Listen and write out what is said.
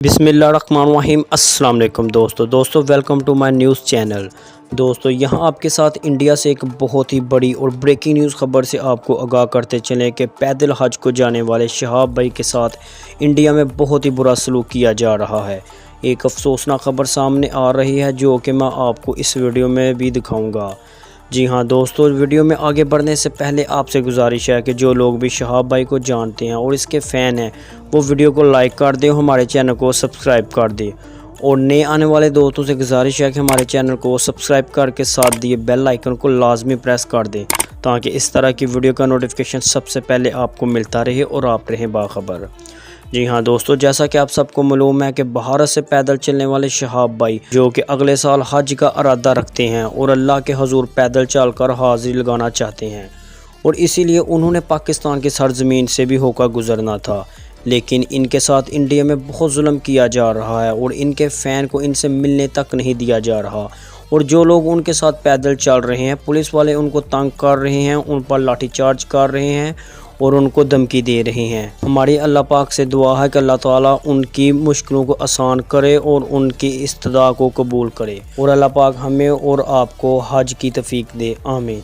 بسم اللہ الرحمن الرحیم۔ السلام علیکم دوستو welcome to my news channel. دوستو یہاں آپ کے ساتھ انڈیا سے ایک بہت ہی بڑی اور بریکنگ نیوز خبر سے آپ کو آگاہ کرتے چلیں کہ پیدل حج کو جانے والے شہاب بھائی کے ساتھ انڈیا میں بہت ہی برا سلوک کیا جا رہا ہے۔ ایک افسوسناک خبر سامنے آ رہی ہے جو کہ میں آپ کو اس ویڈیو میں بھی دکھاؤں گا۔ جی ہاں دوستو، ویڈیو میں آگے بڑھنے سے پہلے آپ سے گزارش ہے کہ جو لوگ بھی شہاب بھائی کو جانتے ہیں اور اس کے فین ہیں وہ ویڈیو کو لائک کر دیں، ہمارے چینل کو سبسکرائب کر دیں، اور نئے آنے والے دوستوں سے گزارش ہے کہ ہمارے چینل کو سبسکرائب کر کے ساتھ دیے بیل آئیکن کو لازمی پریس کر دیں تاکہ اس طرح کی ویڈیو کا نوٹیفیکیشن سب سے پہلے آپ کو ملتا رہے اور آپ رہیں باخبر۔ جی ہاں دوستو، جیسا کہ آپ سب کو معلوم ہے کہ بھارت سے پیدل چلنے والے شہاب بھائی جو کہ اگلے سال حج کا ارادہ رکھتے ہیں اور اللہ کے حضور پیدل چل کر حاضری لگانا چاہتے ہیں، اور اسی لیے انہوں نے پاکستان کی سرزمین سے بھی ہو کر گزرنا تھا، لیکن ان کے ساتھ انڈیا میں بہت ظلم کیا جا رہا ہے اور ان کے فین کو ان سے ملنے تک نہیں دیا جا رہا، اور جو لوگ ان کے ساتھ پیدل چل رہے ہیں پولیس والے ان کو تنگ کر رہے ہیں، ان پر لاٹھی چارج کر رہے ہیں اور ان کو دھمکی دے رہے ہیں۔ ہماری اللہ پاک سے دعا ہے کہ اللہ تعالیٰ ان کی مشکلوں کو آسان کرے اور ان کی استدعا کو قبول کرے، اور اللہ پاک ہمیں اور آپ کو حج کی توفیق دے، آمین۔